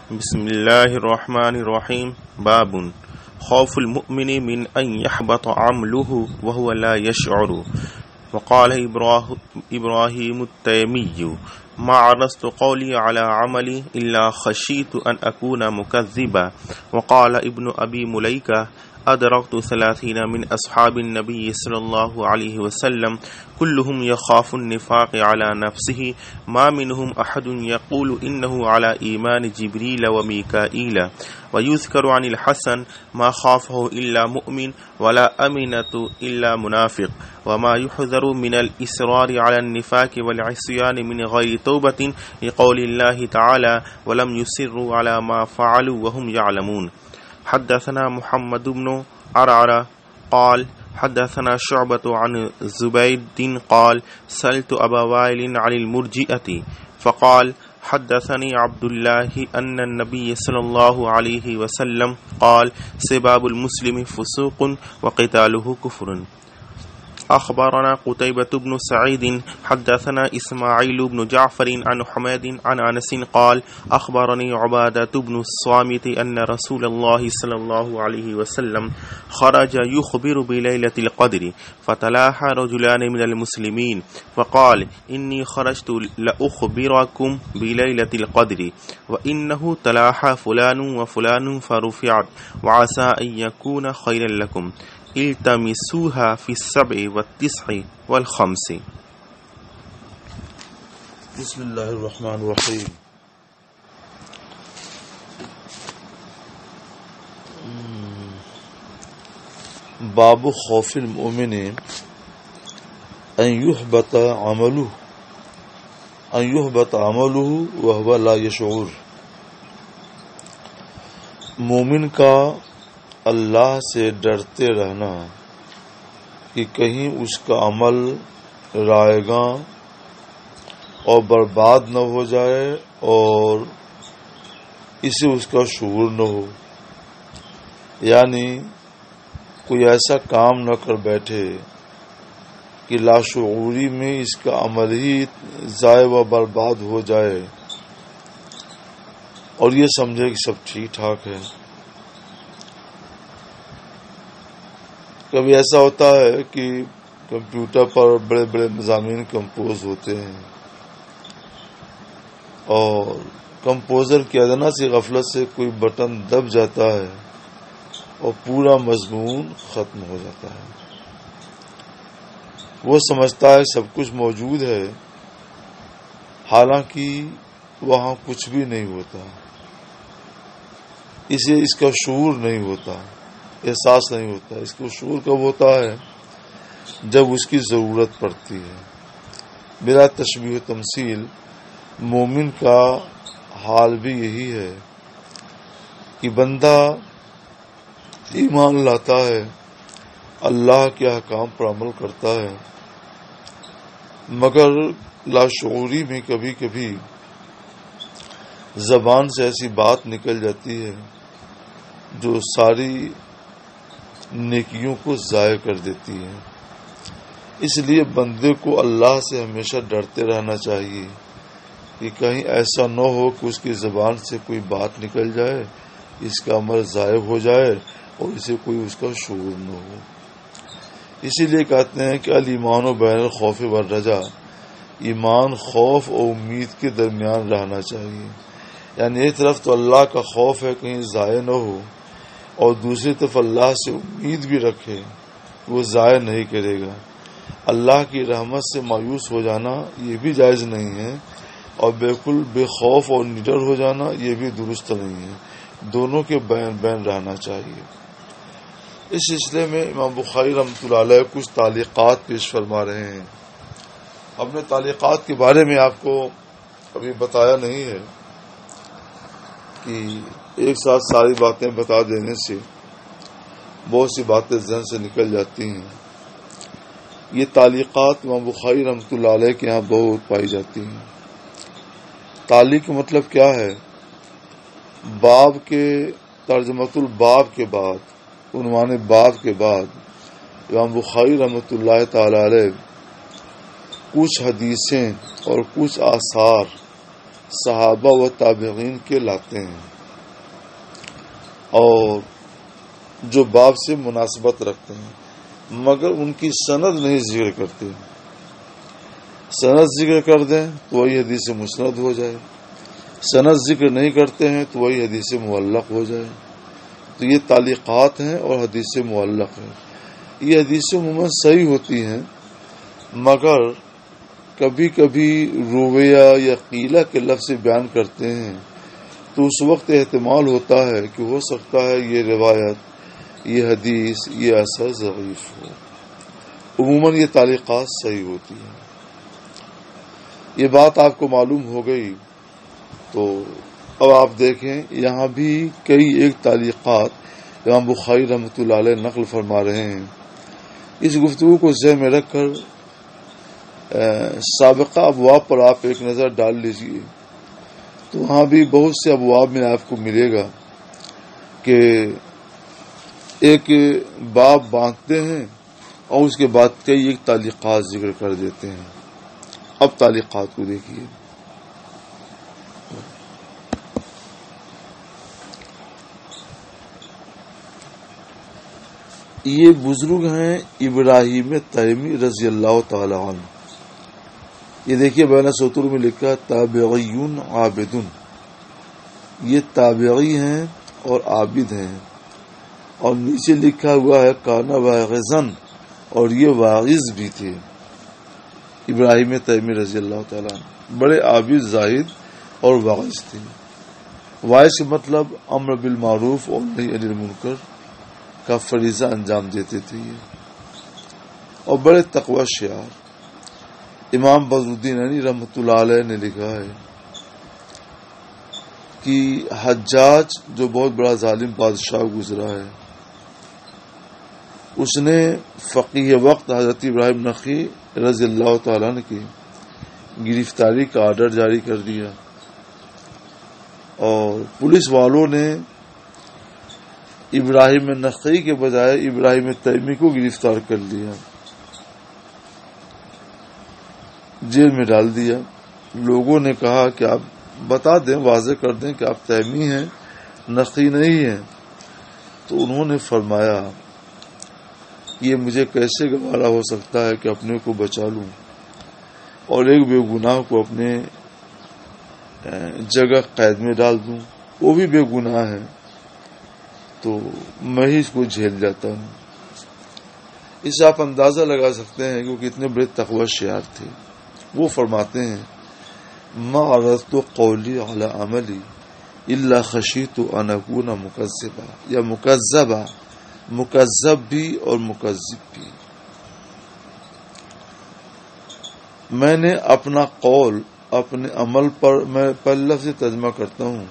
بسم الله الرحمن الرحيم. باب خوف المؤمن من أن يحبط عمله وهو لا يشعر. وقال إبراهيم التيمي: ما عرضت قولي على عملي إلا خشيت أن أكون مكذبا. وقال ابن أبي مليكة: أدركت 30 من أصحاب النبي صلى الله عليه وسلم كلهم يخاف النفاق على نفسه، ما منهم أحد يقول إنه على إيمان جبريل وميكائيل. ويذكر عن الحسن: ما خافه إلا مؤمن ولا أمنة إلا منافق. وما يحذر من الإصرار على النفاق والعصيان من غير توبة، لقول الله تعالى: ولم يصروا على ما فعلوا وهم يعلمون. حدثنا محمد بن عرعر قال حدثنا شعبة عن زبيد قال سألت أبا وائل عن المرجئة فقال: حدثني عبد الله أن النبي صلى الله عليه وسلم قال: سباب المسلم فسوق وقتاله كفر. أخبرنا قتيبة بن سعيد حدثنا إسماعيل بن جعفر عن حميد عن أنس قال: أخبرني عبادة بن الصامت أن رسول الله صلى الله عليه وسلم خرج يخبر بليلة القدر، فتلاحى رجلان من المسلمين فقال: إني خرجت لأخبركم بليلة القدر، وإنه تلاحى فلان وفلان فرفعت، وعسى أن يكون خيرا لكم، التمسوها في 7 و9 و5. بسم اللہ الرحمن الرحیم. باب خوف المؤمن ان يحبط عمله وهو لا يشعر. مومن کا اللہ سے ڈرتے رہنا کہ کہیں اس کا عمل رائیگاں اور برباد نہ ہو جائے اور اسے اس کا شعور نہ ہو، یعنی کوئی ایسا کام نہ کر بیٹھے کہ لاشعوری میں اس کا عمل ہی ضائع و برباد ہو جائے اور یہ سمجھے کہ سب ٹھیک ٹھاک ہے. کبھی ایسا ہوتا ہے کہ کمپیوٹر پر بڑے بڑے مضامین کمپوز ہوتے ہیں اور کمپوزر کی ادنا سی غفلت سے کوئی بٹن دب جاتا ہے اور پورا مضمون ختم ہو جاتا ہے. وہ سمجھتا ہے سب کچھ موجود ہے، حالانکہ وہاں کچھ بھی نہیں ہوتا. اسے اس کا شعور نہیں ہوتا، احساس نہیں ہوتا. اس کو شعور کب ہوتا ہے؟ جب اس کی ضرورت پڑتی ہے. بلا تشبیہ و تمثیل مومن کا حال بھی یہی ہے کہ بندہ ایمان لاتا ہے، اللہ کے احکام پر عمل کرتا ہے، مگر لاشعوری میں کبھی کبھی زبان سے ایسی بات نکل جاتی ہے جو ساری نیکیوں کو ضائع کر دیتی ہے. اس لیے بندے کو اللہ سے ہمیشہ ڈرتے رہنا چاہیے کہ کہیں ایسا نہ ہو کہ اس کی زبان سے کوئی بات نکل جائے، اس کا عمل ضائع ہو جائے اور اسے کوئی اس کا شعور نہ ہو. اسی لیے کہتے ہیں کہ الایمان و بین الخوف والرجا، ایمان خوف اور امید کے درمیان رہنا چاہیے. یعنی ایک طرف تو اللہ کا خوف ہے کہیں ضائع نہ ہو، اور دوسری طرف اللہ سے امید بھی رکھے کہ وہ ضائع نہیں کرے گا. اللہ کی رحمت سے مایوس ہو جانا یہ بھی جائز نہیں ہے، اور بالکل بے خوف اور نڈر ہو جانا یہ بھی درست نہیں ہے. دونوں کے بین رہنا چاہیے. اس سلسلے میں امام بخاری رحمۃ اللہ علیہ کچھ تعلیقات پیش فرما رہے ہیں. اپنے تعلیقات کے بارے میں آپ کو ابھی بتایا نہیں ہے کہ ایک ساتھ ساری باتیں بتا دینے سے بہت سی باتیں ذہن سے نکل جاتی ہیں. یہ تعلیقات امام بخاری رحمۃ اللہ علیہ کے یہاں بہت پائی جاتی ہیں. تعلیق کا مطلب کیا ہے؟ باب کے ترجمۃ الباب کے بعد، عنوان باب کے بعد امام بخاری رحمۃ اللہ تعالی علیہ کچھ حدیثیں اور کچھ آثار صحابہ و تابعین کے لاتے ہیں. اور جو باب سے مناسبت رکھتے ہیں، مگر ان کی سند نہیں ذکر کرتے۔ سند ذکر کر دیں تو وہی حدیث مسند ہو جائے، سند ذکر نہیں کرتے ہیں تو وہی حدیث معلق ہو جائے۔ تو یہ تعلیقات ہیں اور حدیث معلق ہے۔ یہ حدیث عموماً صحیح ہوتی ہیں، مگر کبھی کبھی رویہ یا قیلہ کے لفظ سے بیان کرتے ہیں تو اس وقت احتمال ہوتا ہے کہ ہو سکتا ہے یہ روایت، یہ حدیث، یہ اثر ضعیف ہو۔ عموماً یہ تعلیقات صحیح ہوتی ہیں۔ یہ بات آپ کو معلوم ہو گئی تو اب آپ دیکھیں یہاں بھی کئی ایک تعلیقات امام بخاری رحمۃ اللہ علیہ نقل فرما رہے ہیں۔ اس گفتگو کو ذہن میں رکھ کر سابقہ ابواب پر آپ ایک نظر ڈال لیجئے تو وہاں بھی بہت سے ابواب میں آپ کو ملے گا کہ ایک باب باندھتے ہیں اور اس کے بعد کئی ایک تعلیقات ذکر کر دیتے ہیں۔ اب تعلیقات کو دیکھیے۔ یہ بزرگ ہیں ابراہیم تیمی رضی اللہ تعالی عنہ۔ یہ دیکھیے بین سطور میں لکھا تابعیون عابدون، یہ تابعی ہیں اور عابد ہیں، اور نیچے لکھا ہوا ہے کانا واعظن، اور یہ واعظ بھی تھے۔ ابراہیم تیمی رضی اللہ تعالیٰ عنہ بڑے عابد، زاہد اور واعظ تھے۔ واعظ کا مطلب امر بالمعروف اور نہی عن المنکر کا فریضہ انجام دیتے تھے یہ، اور بڑے تقوی شعار۔ امام بدر الدین عینی رحمۃ اللہ علیہ نے لکھا ہے کہ حجاج جو بہت بڑا ظالم بادشاہ گزرا ہے، اس نے فقیہ وقت حضرت ابراہیم نخعی رضی اللہ تعالیٰ عنہ کی گرفتاری کا آرڈر جاری کر دیا، اور پولیس والوں نے ابراہیم نخعی کے بجائے ابراہیم تیمی کو گرفتار کر لیا، جیل میں ڈال دیا۔ لوگوں نے کہا کہ آپ بتا دیں، واضح کر دیں کہ آپ تیمی ہیں، نخعی نہیں ہیں۔ تو انہوں نے فرمایا یہ مجھے کیسے گوارا ہو سکتا ہے کہ اپنے کو بچا لوں اور ایک بے گناہ کو اپنے جگہ قید میں ڈال دوں، وہ بھی بے گناہ ہے، تو میں ہی اس کو جھیل جاتا ہوں۔ اس سے آپ اندازہ لگا سکتے ہیں کیونکہ اتنے بڑے تقوی شعار تھے۔ وہ فرماتے ہیں ما عرضت قولی علی عملی الا خشیت ان اکون مکذبا، یا مکذبا، مکذب بھی اور مکذب بھی۔ میں نے اپنا قول اپنے عمل پر، میں پہلے لفظ سے ترجمہ کرتا ہوں،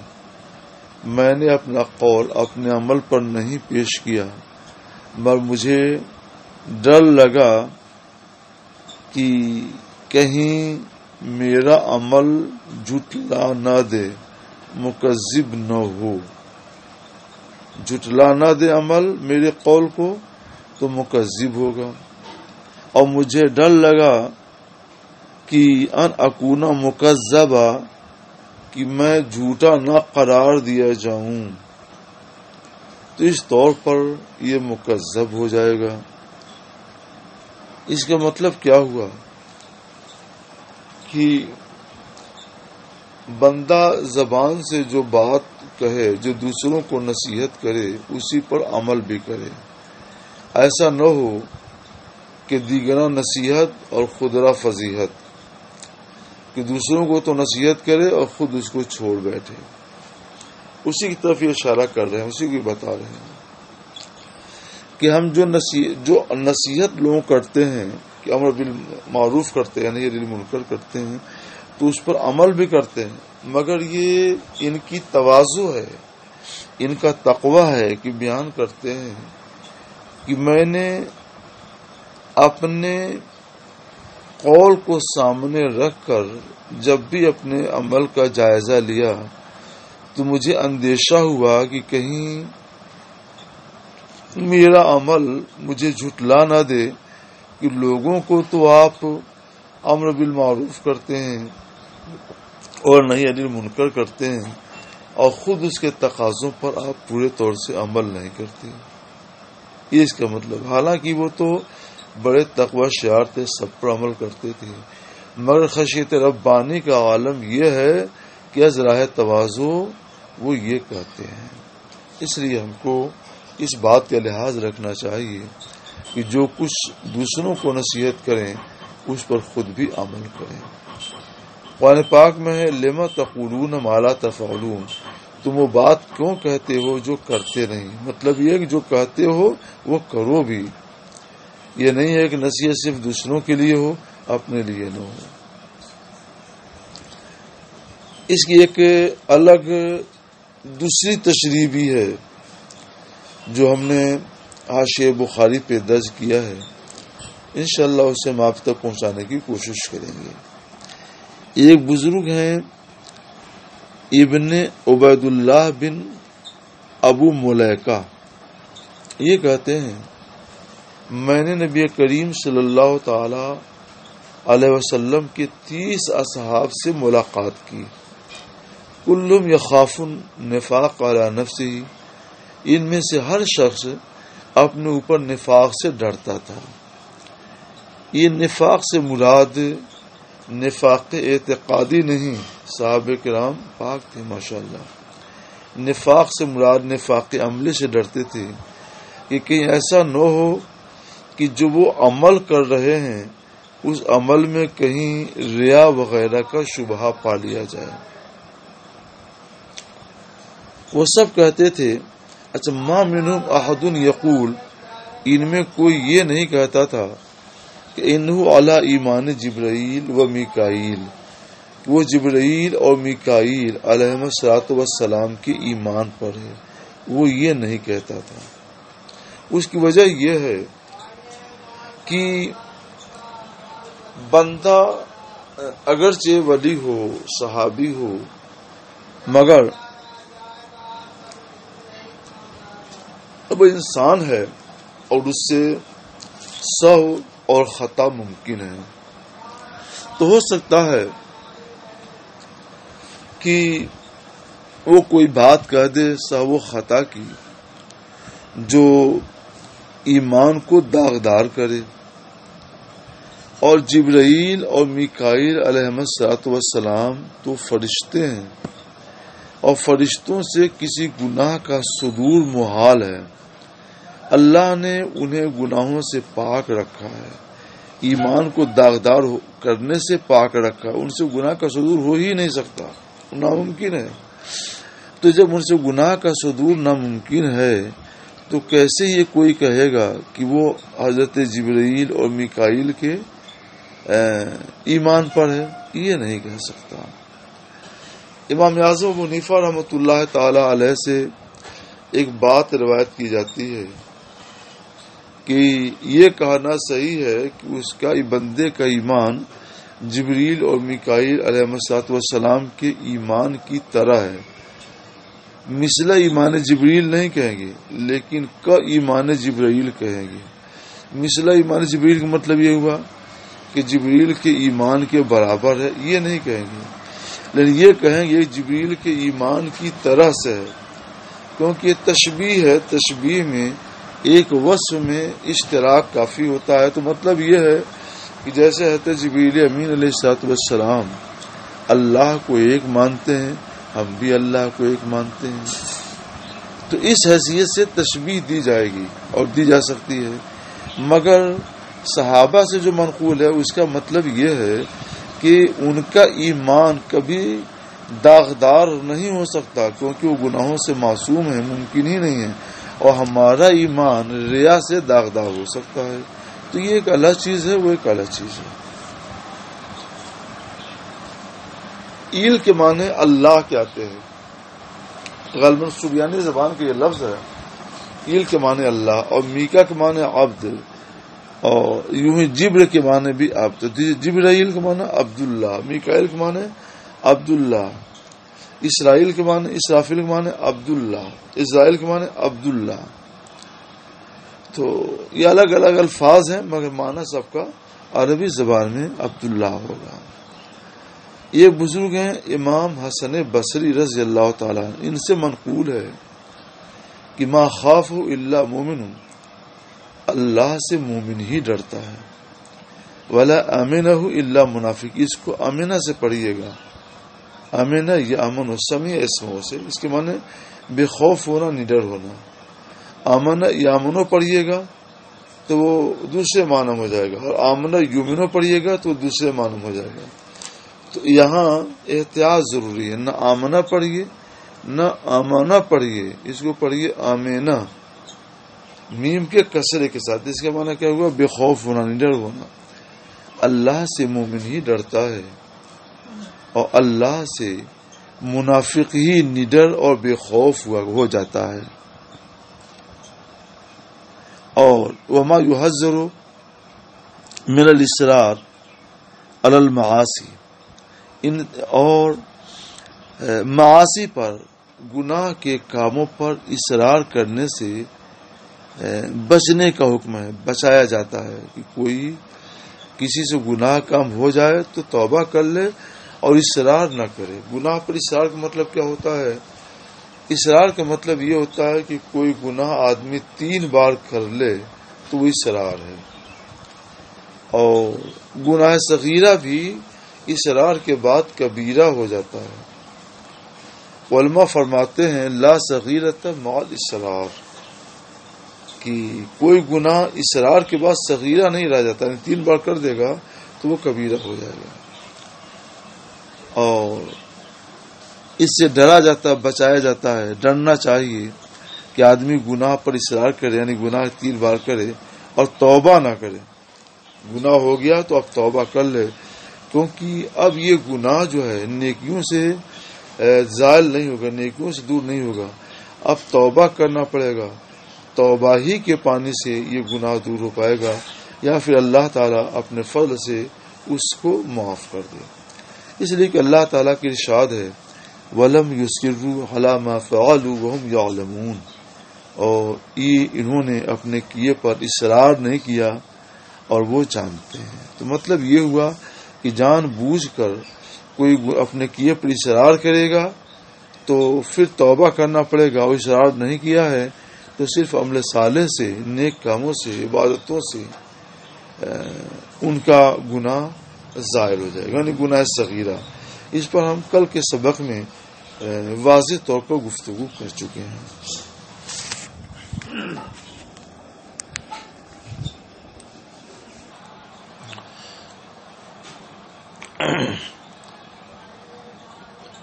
میں نے اپنا قول اپنے عمل پر نہیں پیش کیا، مگر مجھے ڈر لگا کہ کہیں میرا عمل جھٹلا نہ دے، مکذب نہ ہو، جھٹلا نہ دے عمل میرے قول کو تو مکذب ہوگا، اور مجھے ڈر لگا کہ ان اکون مکذبا، کہ میں جھوٹا نہ قرار دیا جاؤں، تو اس طور پر یہ مکذب ہو جائے گا۔ اس کا مطلب کیا ہوا کہ بندہ زبان سے جو بات کہے، جو دوسروں کو نصیحت کرے، اسی پر عمل بھی کرے۔ ایسا نہ ہو کہ دیگرہ نصیحت اور خودرا فضیحت، کہ دوسروں کو تو نصیحت کرے اور خود اس کو چھوڑ بیٹھے۔ اسی کی طرف یہ اشارہ کر رہے ہیں، اسی کو بتا رہے ہیں کہ ہم جو نصیحت لوگ کرتے ہیں کہ امر بالمعروف کرتے ہیں، نہی عن المنکر کرتے ہیں، تو اس پر عمل بھی کرتے ہیں، مگر یہ ان کی تواضع ہے، ان کا تقوی ہے کہ بیان کرتے ہیں کہ میں نے اپنے قول کو سامنے رکھ کر جب بھی اپنے عمل کا جائزہ لیا تو مجھے اندیشہ ہوا کہ کہیں میرا عمل مجھے جھٹلا نہ دے، کہ لوگوں کو تو آپ امر بالمعروف کرتے ہیں اور نہی عن المنکر کرتے ہیں، اور خود اس کے تقاضوں پر آپ پورے طور سے عمل نہیں کرتے. یہ اس کا مطلب. حالانکہ وہ تو بڑے تقوی شعار تھے، سب پر عمل کرتے تھے، مگر خشیت ربانی کا عالم یہ ہے کہ از راہ تواضع وہ یہ کہتے ہیں. اس لیے ہم کو اس بات کا لحاظ رکھنا چاہیے کہ جو کچھ دوسروں کو نصیحت کریں اس پر خود بھی عمل کریں. قرآن پاک میں ہے لما تقولون ما لا تفعلون، تم وہ بات کیوں کہتے ہو جو کرتے نہیں. مطلب یہ کہ جو کہتے ہو وہ کرو بھی. یہ نہیں ہے کہ نصیحت صرف دوسروں کے لیے ہو، اپنے لیے نہ ہو. اس کی ایک الگ دوسری تشریح بھی ہے جو ہم نے حاشیہ بخاری پہ درج کیا ہے. انشاءاللہ اسے ہم آپ تک پہنچانے کی کوشش کریں گے. ایک بزرگ ہیں ابن عبید اللہ بن ابو ملیکہ، یہ کہتے ہیں میں نے نبی کریم صلی اللہ تعالی علیہ وسلم کے 30 اصحاب سے ملاقات کی. کلہم یخاف النفاق علی نفسہ، ان میں سے ہر شخص اپنے اوپر نفاق سے ڈرتا تھا. یہ نفاق سے مراد نفاق اعتقادی نہیں، صحابہ کرام پاک تھے ماشاءاللہ. نفاق سے مراد نفاق عملی سے ڈرتے تھے کہ کہیں ایسا نہ ہو کہ جو وہ عمل کر رہے ہیں اس عمل میں کہیں ریا وغیرہ کا شبہہ پا لیا جائے. وہ سب کہتے تھے اچھا ما منہم احد یقول، ان میں کوئی یہ نہیں کہتا تھا کہ انہو علی ایمان جبرائیل و میکائیل، وہ جبرائیل اور میکائیل علیہم السلام کے ایمان پر ہے. وہ یہ نہیں کہتا تھا. اس کی وجہ یہ ہے کہ بندہ اگرچہ ولی ہو، صحابی ہو، مگر اب انسان ہے اور اس سے سہو اور خطا ممکن ہے. تو ہو سکتا ہے کہ وہ کوئی بات کہہ دے سہو خطا کی جو ایمان کو داغدار کرے. اور جبرائیل اور میکائیل علیہم السلام تو فرشتے ہیں، اور فرشتوں سے کسی گناہ کا صدور محال ہے. اللہ نے انہیں گناہوں سے پاک رکھا ہے، ایمان کو داغدار کرنے سے پاک رکھا ہے. ان سے گناہ کا صدور ہو ہی نہیں سکتا، ناممکن ہے. تو جب ان سے گناہ کا صدور ناممکن ہے تو کیسے یہ کوئی کہے گا کہ وہ حضرت جبرائیل اور میکائیل کے ایمان پر ہے؟ یہ نہیں کہہ سکتا. امام اعظم ابو حنیفہ رحمۃ اللہ تعالی علیہ سے ایک بات روایت کی جاتی ہے کہ یہ کہنا صحیح ہے کہ اس کا بندے کا ایمان جبریل اور میکائیل علیہ السلام کے ایمان کی طرح ہے. مثل ایمان جبریل نہیں کہیں گے لیکن کا ایمان جبرائیل کہیں گے. مثل ایمان جبریل کا مطلب یہ ہوا کہ جبریل کے ایمان کے برابر ہے، یہ نہیں کہیں گے، لیکن یہ کہیں گے جبریل کے ایمان کی طرح سے ہے، کیونکہ یہ تشبیہ ہے. تشبیہ میں ایک وصف میں اشتراک کافی ہوتا ہے. تو مطلب یہ ہے کہ جیسے حضرت جبریل امین علیہ السلام اللہ کو ایک مانتے ہیں، ہم بھی اللہ کو ایک مانتے ہیں. تو اس حیثیت سے تشبیہ دی جائے گی اور دی جا سکتی ہے. مگر صحابہ سے جو منقول ہے اس کا مطلب یہ ہے کہ ان کا ایمان کبھی داغدار نہیں ہو سکتا، کیونکہ وہ گناہوں سے معصوم ہیں، ممکن ہی نہیں ہے. اور ہمارا ایمان ریا سے داغدار ہو سکتا ہے. تو یہ ایک الگ چیز ہے، وہ ایک الگ چیز ہے. ایل کے معنی اللہ کے آتے ہیں، غالباً سبیانی زبان کا یہ لفظ ہے. ایل کے معنی اللہ، اور میکا کے معنی عبد، اور یوں ہی جبر کے معنی بھی عبد. جبرائیل کے معنی عبداللہ، میکائیل کے معنی عبداللہ، اسرائیل کے معنی اسرافیل کے معنی عبداللہ، اسرائیل کے معنی عبداللہ. تو یہ الگ الگ الفاظ ہیں مگر معنی سب کا عربی زبان میں عبداللہ ہوگا. یہ بزرگ ہیں امام حسن بصری رضی اللہ تعالیٰ عنہ، ان سے منقول ہے کہ ما خاف الا مومن، اللہ سے مومن ہی ڈرتا ہے، ولا امنہ الا منافق، اس کو امنہ سے پڑھیے گا، امنہ یا امن سمیع اسموں سے، اس کے معنی بے خوف ہونا، نڈر ہونا، امن یا امنو پڑھیے گا تو وہ دوسرے معنی ہو جائے گا، اور آمنہ یومنو پڑھیے گا تو دوسرے معنی ہو جائے گا۔ تو یہاں احتیاط ضروری ہے، نہ آمنہ پڑھیے نہ آمانہ پڑھیے، اس کو پڑھیے آمینہ، میم کے کسرے کے ساتھ۔ اس کا معنی کیا ہوا؟ بے خوف ہونا، نڈر ہونا۔ اللہ سے مومن ہی ڈرتا ہے اور اللہ سے منافق ہی نڈر اور بے خوف ہو جاتا ہے۔ اور وما یحذر من الاصرار علی المعاصی، اور معاصی پر، گناہ کے کاموں پر اصرار کرنے سے بچنے کا حکم ہے، بچایا جاتا ہے کہ کوئی کسی سے گناہ کام ہو جائے تو توبہ کر لے اور اصرار نہ کرے۔ گناہ پر اصرار کا مطلب کیا ہوتا ہے؟ اصرار کا مطلب یہ ہوتا ہے کہ کوئی گناہ آدمی 3 بار کر لے تو وہ اصرار ہے، اور گناہ صغیرہ بھی اصرار کے بعد کبیرہ ہو جاتا ہے۔ علماء فرماتے ہیں لا صغیرۃ مع الاصرار، کہ کوئی گناہ اصرار کے بعد صغیرہ نہیں رہ جاتا، یعنی 3 بار کر دے گا تو وہ کبیرہ ہو جائے گا، اور اس سے ڈرا جاتا، بچایا جاتا ہے۔ ڈرنا چاہیے کہ آدمی گناہ پر اصرار کرے، یعنی گناہ 3 بار کرے اور توبہ نہ کرے۔ گناہ ہو گیا تو اب توبہ کر لے، کیونکہ اب یہ گناہ جو ہے نیکیوں سے زائل نہیں ہوگا، نیکیوں سے دور نہیں ہوگا، اب توبہ کرنا پڑے گا۔ توبہ ہی کے پانی سے یہ گناہ دور ہو پائے گا، یا پھر اللہ تعالیٰ اپنے فضل سے اس کو معاف کر دے۔ اس لیے کہ اللہ تعالیٰ کی ارشاد ہے وَلَمْ يُصِرُّوا عَلَى مَا فَعَلُوا وَهُمْ يَعْلَمُونَ، اور انہوں نے اپنے کیے پر اصرار نہیں کیا اور وہ جانتے ہیں۔ تو مطلب یہ ہوا کہ جان بوجھ کر کوئی اپنے کیے پر اصرار کرے گا تو پھر توبہ کرنا پڑے گا، اور اصرار نہیں کیا ہے تو صرف عمل صالح سے، نیک کاموں سے، عبادتوں سے ان کا گناہ ظاہر ہو جائے گا، یعنی گناہ صغیرہ۔ اس پر ہم کل کے سبق میں واضح طور پر گفتگو کر چکے ہیں۔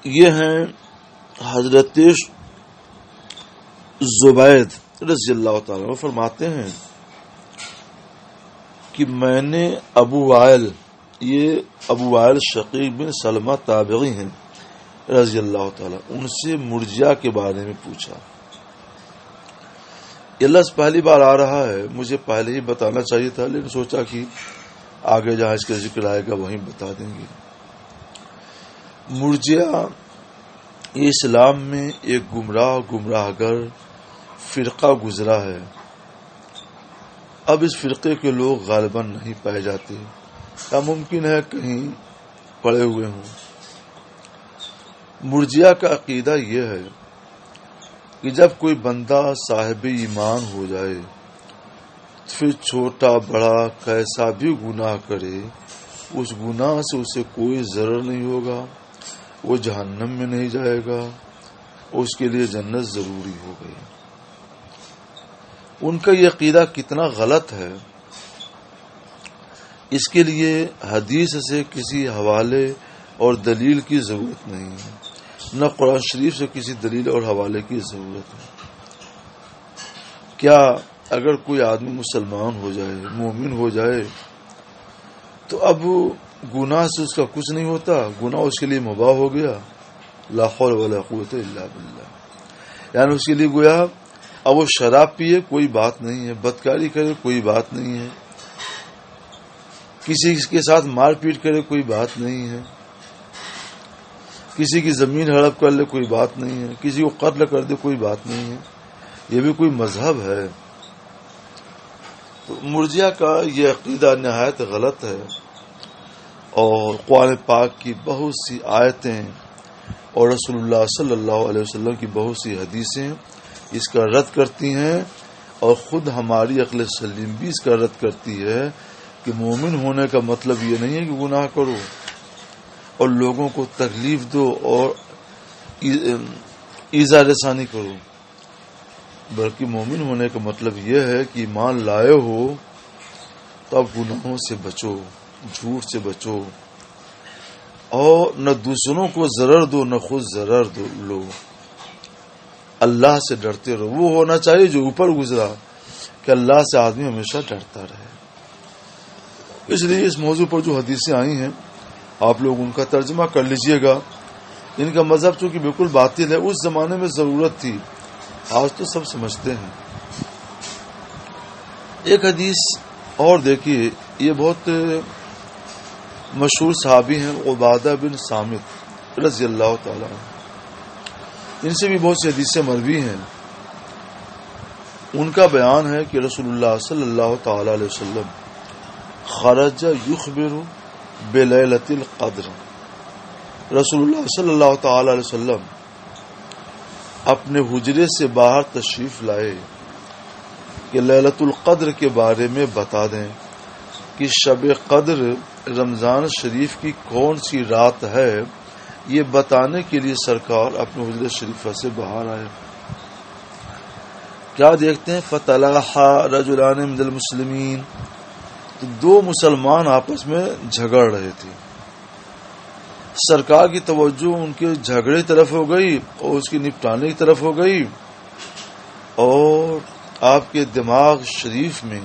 یہ ہیں حضرت زبید رضی اللہ تعالیٰ عنہ، فرماتے ہیں کہ میں نے ابو وائل، یہ ابو وائل شقیق بن سلمہ تابعی ہیں رضی اللہ تعالیٰ، ان سے مرجیہ کے بارے میں پوچھا۔ یہ لفظ پہلی بار آ رہا ہے، مجھے پہلے ہی بتانا چاہیے تھا، لیکن سوچا کہ آگے جہاں اس کا ذکر آئے گا وہیں بتا دیں گے۔ مرجیہ اسلام میں ایک گمراہ گر فرقہ گزرا ہے۔ اب اس فرقے کے لوگ غالباً نہیں پائے جاتے، یا ممکن ہے کہیں پڑے ہوئے ہوں۔ مرجیہ کا عقیدہ یہ ہے کہ جب کوئی بندہ صاحب ایمان ہو جائے پھر چھوٹا بڑا کیسا بھی گناہ کرے، اس گناہ سے اسے کوئی ضرر نہیں ہوگا، وہ جہنم میں نہیں جائے گا، اس کے لیے جنت ضروری ہو گئی۔ ان کا یہ عقیدہ کتنا غلط ہے، اس کے لیے حدیث سے کسی حوالے اور دلیل کی ضرورت نہیں ہے، نہ قرآن شریف سے کسی دلیل اور حوالے کی ضرورت ہے۔ کیا اگر کوئی آدمی مسلمان ہو جائے، مومن ہو جائے، تو اب گناہ سے اس کا کچھ نہیں ہوتا، گناہ اس کے لیے مباح ہو گیا؟ لا حول ولا قوت الا باللہ۔ یعنی اس کے لیے گویا اب وہ شراب پیے کوئی بات نہیں ہے، بدکاری کرے کوئی بات نہیں ہے، کسی کے ساتھ مار پیٹ کرے کوئی بات نہیں ہے، کسی کی زمین ہڑپ کر لے کوئی بات نہیں ہے، کسی کو قتل کر دے کوئی بات نہیں ہے، یہ بھی کوئی مذہب ہے؟ تو مرجیہ کا یہ عقیدہ نہایت غلط ہے، اور قرآن پاک کی بہت سی آیتیں اور رسول اللہ صلی اللہ علیہ وسلم کی بہت سی حدیثیں اس کا رد کرتی ہیں، اور خود ہماری عقل سلیم بھی اس کا رد کرتی ہے کہ مومن ہونے کا مطلب یہ نہیں ہے کہ گناہ کرو اور لوگوں کو تکلیف دو اور ایذا رسانی کرو، بلکہ مومن ہونے کا مطلب یہ ہے کہ ایمان لائے ہو تو اب گناہوں سے بچو، جھوٹ سے بچو، اور نہ دوسروں کو ضرر دو نہ خود ضرر لو، اللہ سے ڈرتے رہو۔ وہ ہونا چاہیے جو اوپر گزرا کہ اللہ سے آدمی ہمیشہ ڈرتا رہے۔ اس لیے اس موضوع پر جو حدیثیں آئی ہیں آپ لوگ ان کا ترجمہ کر لیجئے گا۔ ان کا مذہب چونکہ بالکل باطل ہے، اس زمانے میں ضرورت تھی، آج تو سب سمجھتے ہیں۔ ایک حدیث اور دیکھیے، یہ بہت مشہور صحابی ہیں عبادہ بن صامت رضی اللہ تعالی عنہ، ان سے بھی بہت سی حدیثیں مروی ہیں۔ ان کا بیان ہے کہ رسول اللہ صلی اللہ تعالی علیہ وسلم خرج یخبر بلیلۃ القدر، رسول اللہ صلی اللہ تعالی علیہ وسلم اپنے حجرے سے باہر تشریف لائے کہ لیلۃ القدر کے بارے میں بتا دیں کہ شب قدر رمضان شریف کی کون سی رات ہے، یہ بتانے کے لیے سرکار اپنے حجرے شریفہ سے باہر آئے۔ کیا دیکھتے ہیں، فَتَلَاحَا رَجُلَانِ مِنَ الْمُسْلِمِينَ، تو دو مسلمان آپس میں جھگڑ رہے تھے۔ سرکار کی توجہ ان کے جھگڑے طرف ہو گئی اور اس کی نپٹانے کی طرف ہو گئی، اور آپ کے دماغ شریف میں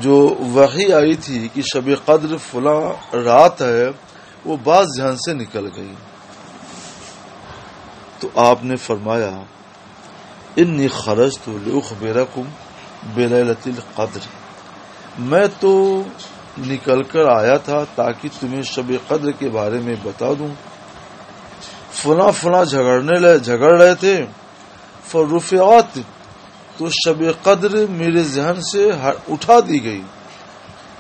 جو وحی آئی تھی کہ شب قدر فلاں رات ہے، وہ بات ذہن سے نکل گئی۔ تو آپ نے فرمایا انی خرجت لاخبرکم بلیلۃ القدر، میں تو نکل کر آیا تھا تاکہ تمہیں شب قدر کے بارے میں بتا دوں۔ فلاں فلاں جھگڑ رہے تھے، فرفعت، تو شب قدر میرے ذہن سے اٹھا دی گئی۔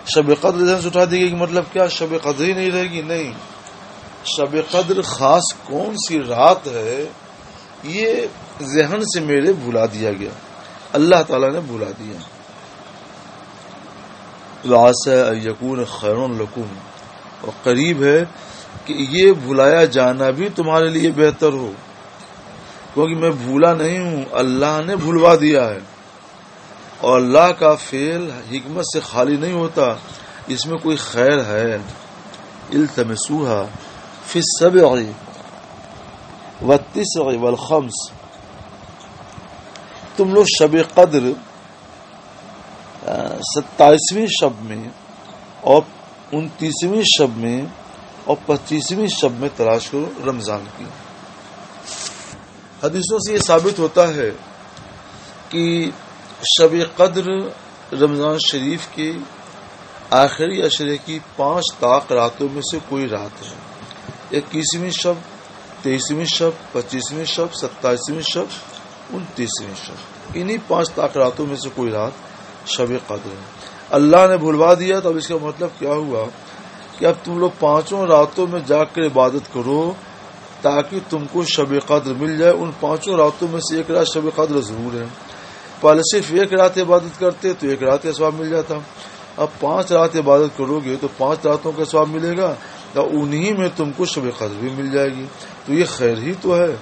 شب قدر ذہن سے اٹھا دی گئی کہ مطلب کیا، شب قدر ہی نہیں رہے گی؟ نہیں، شب قدر خاص کون سی رات ہے یہ ذہن سے میرے بھلا دیا گیا، اللہ تعالیٰ نے بھلا دیا۔ وَعَسَىٰ أَن يَكُونَ خَيْرٌ لَكُمْ، اور قریب ہے کہ یہ بھلایا جانا بھی تمہارے لیے بہتر ہو، کیونکہ میں بھولا نہیں ہوں، اللہ نے بھلوا دیا ہے، اور اللہ کا فعل حکمت سے خالی نہیں ہوتا، اس میں کوئی خیر ہے۔ التمسوها فی السبع والتسع والخمس، تم لوگ شب قدر 27ویں شب میں اور 29ویں شب میں اور 25ویں شب میں تلاش کرو رمضان کی۔ حدیثوں سے یہ ثابت ہوتا ہے کہ شب قدر رمضان شریف کے آخری عشرے کی 5 طاق راتوں میں سے کوئی رات ہے۔ 21ویں شب، 23ویں شب، 25ویں شب، 27ویں شب، 29ویں شب، انہی 5 طاق راتوں میں سے کوئی رات شب قدر ہے۔ اللہ نے بھلوا دیا تو اب اس کا مطلب کیا ہوا کہ اب تم لوگ 5 راتوں میں جا کر عبادت کرو تاکہ تم کو شب قدر مل جائے۔ ان 5 راتوں میں سے ایک رات شب قدر ضرور ہے، پہلے صرف ایک رات عبادت کرتے تو ایک رات کا ثواب مل جاتا، اب 5 رات عبادت کرو گے تو 5 راتوں کا ثواب ملے گا، تو انہی میں تم کو شب قدر بھی مل جائے گی، تو یہ خیر ہی تو ہے۔